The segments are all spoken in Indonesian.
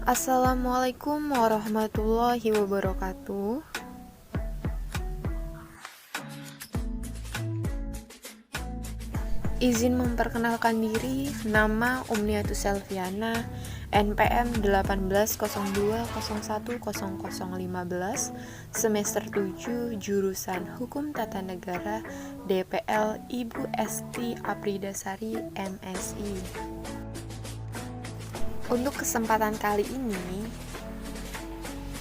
Assalamualaikum warahmatullahi wabarakatuh. Izin memperkenalkan diri, nama Umniatus Selviana, NPM 1802010015, semester 7, jurusan Hukum Tata Negara, DPL Ibu Esti Apridasari, MSI. Untuk kesempatan kali ini,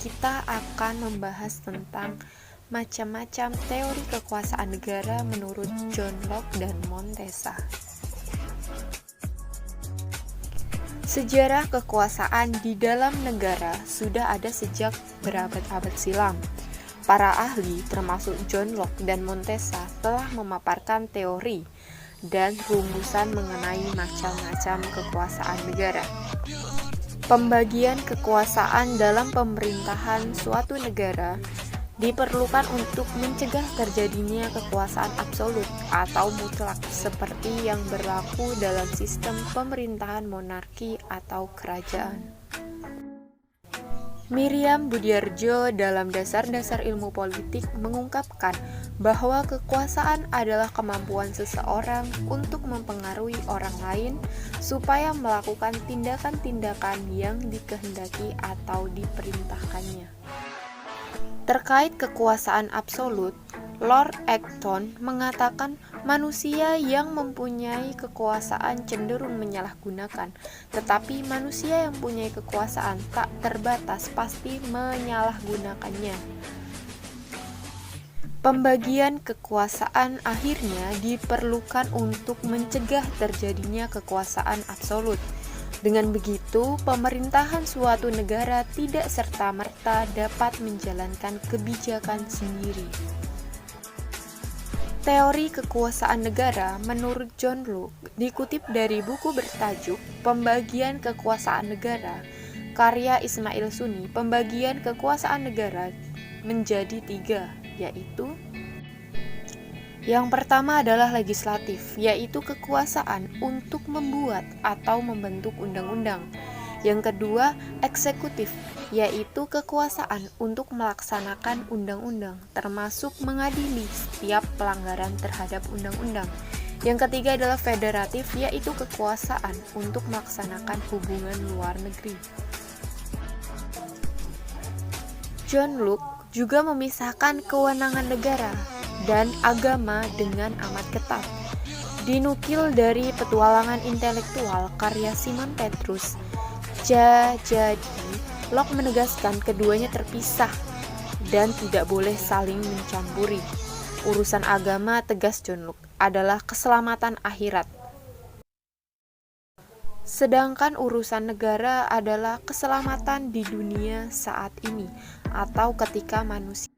kita akan membahas tentang macam-macam teori kekuasaan negara menurut John Locke dan Montesquieu. Sejarah kekuasaan di dalam negara sudah ada sejak berabad-abad silam. Para ahli, termasuk John Locke dan Montesquieu, telah memaparkan teori dan rumusan mengenai macam-macam kekuasaan negara. Pembagian kekuasaan dalam pemerintahan suatu negara diperlukan untuk mencegah terjadinya kekuasaan absolut atau mutlak seperti yang berlaku dalam sistem pemerintahan monarki atau kerajaan. Miriam Budiardjo dalam Dasar-Dasar Ilmu Politik mengungkapkan bahwa kekuasaan adalah kemampuan seseorang untuk mempengaruhi orang lain supaya melakukan tindakan-tindakan yang dikehendaki atau diperintahkannya. Terkait kekuasaan absolut, Lord Acton mengatakan manusia yang mempunyai kekuasaan cenderung menyalahgunakan, tetapi manusia yang mempunyai kekuasaan tak terbatas pasti menyalahgunakannya. Pembagian kekuasaan akhirnya diperlukan untuk mencegah terjadinya kekuasaan absolut. Dengan begitu, pemerintahan suatu negara tidak serta-merta dapat menjalankan kebijakan sendiri. Teori kekuasaan negara menurut John Locke dikutip dari buku bertajuk Pembagian Kekuasaan Negara, karya Ismail Suni. Pembagian kekuasaan negara menjadi 3, yaitu yang pertama adalah legislatif, yaitu kekuasaan untuk membuat atau membentuk undang-undang. Yang kedua, eksekutif, yaitu kekuasaan untuk melaksanakan undang-undang, termasuk mengadili setiap pelanggaran terhadap undang-undang. Yang ketiga adalah federatif, yaitu kekuasaan untuk melaksanakan hubungan luar negeri. John Locke juga memisahkan kewenangan negara dan agama dengan amat ketat. Dinukil dari Petualangan Intelektual karya Simon Petrus. Jadi, Locke menegaskan keduanya terpisah dan tidak boleh saling mencampuri. Urusan agama, tegas John Locke, adalah keselamatan akhirat. Sedangkan urusan negara adalah keselamatan di dunia saat ini atau ketika manusia.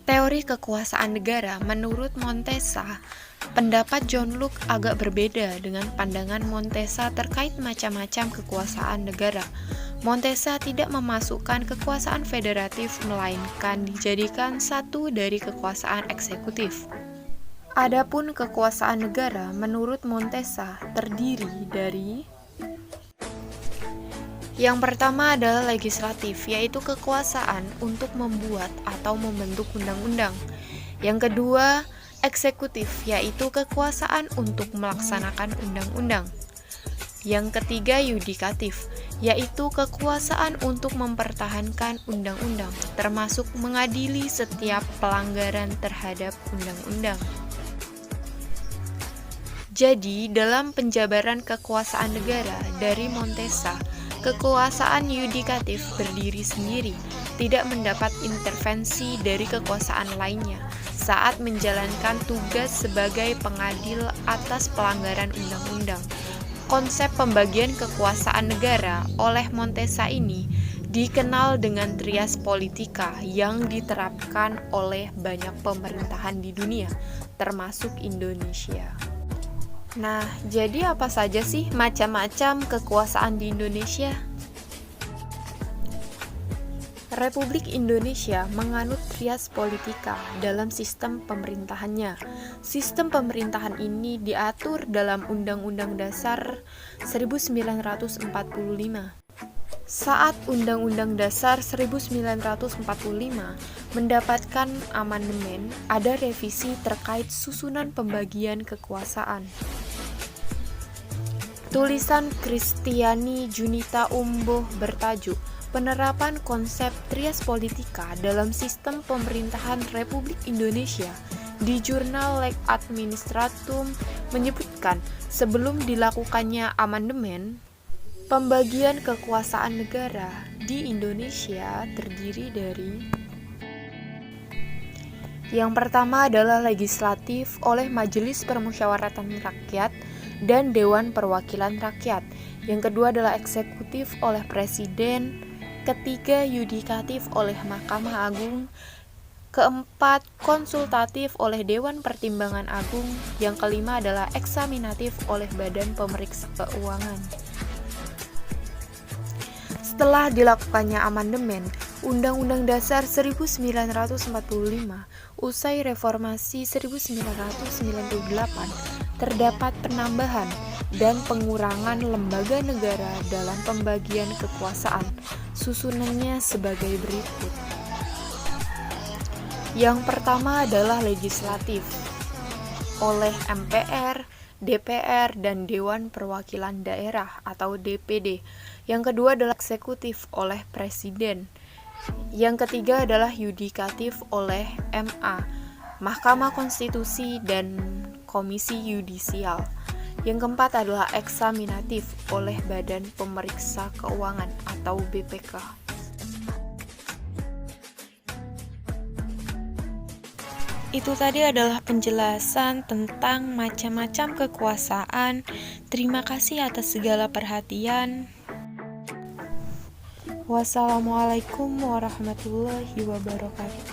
Teori kekuasaan negara menurut Montesquieu, pendapat John Locke agak berbeda dengan pandangan Montesquieu terkait macam-macam kekuasaan negara. Montesquieu tidak memasukkan kekuasaan federatif melainkan dijadikan satu dari kekuasaan eksekutif. Adapun kekuasaan negara menurut Montesquieu terdiri dari yang pertama adalah legislatif, yaitu kekuasaan untuk membuat atau membentuk undang-undang. Yang kedua, eksekutif, yaitu kekuasaan untuk melaksanakan undang-undang. Yang ketiga, yudikatif, yaitu kekuasaan untuk mempertahankan undang-undang, termasuk mengadili setiap pelanggaran terhadap undang-undang. Jadi, dalam penjabaran kekuasaan negara dari Montesquieu, kekuasaan yudikatif berdiri sendiri, tidak mendapat intervensi dari kekuasaan lainnya saat menjalankan tugas sebagai pengadil atas pelanggaran undang-undang. Konsep pembagian kekuasaan negara oleh Montesquieu ini dikenal dengan trias politika yang diterapkan oleh banyak pemerintahan di dunia, termasuk Indonesia. Nah, jadi apa saja sih macam-macam kekuasaan di Indonesia? Republik Indonesia menganut trias politika dalam sistem pemerintahannya. Sistem pemerintahan ini diatur dalam Undang-Undang Dasar 1945. Saat Undang-Undang Dasar 1945 mendapatkan amandemen, ada revisi terkait susunan pembagian kekuasaan. Tulisan Kristiani Junita Umboh bertajuk Penerapan Konsep Trias Politika dalam Sistem Pemerintahan Republik Indonesia di jurnal Leg Administratum menyebutkan sebelum dilakukannya amandemen, pembagian kekuasaan negara di Indonesia terdiri dari: yang pertama adalah legislatif oleh Majelis Permusyawaratan Rakyat dan Dewan Perwakilan Rakyat. Yang kedua adalah eksekutif oleh Presiden. Ketiga, yudikatif oleh Mahkamah Agung. Keempat, konsultatif oleh Dewan Pertimbangan Agung. Yang kelima adalah eksaminatif oleh Badan Pemeriksa Keuangan. Setelah dilakukannya amandemen Undang-Undang Dasar 1945 usai reformasi 1998, terdapat penambahan dan pengurangan lembaga negara dalam pembagian kekuasaan. Susunannya sebagai berikut. Yang pertama adalah legislatif oleh MPR, DPR, dan Dewan Perwakilan Daerah atau DPD. Yang kedua adalah eksekutif oleh Presiden. Yang ketiga adalah yudikatif oleh MA, Mahkamah Konstitusi, dan Komisi Yudisial. Yang keempat adalah eksaminatif oleh Badan Pemeriksa Keuangan atau BPK. Itu tadi adalah penjelasan tentang macam-macam kekuasaan. Terima kasih atas segala perhatian. Wassalamualaikum warahmatullahi wabarakatuh.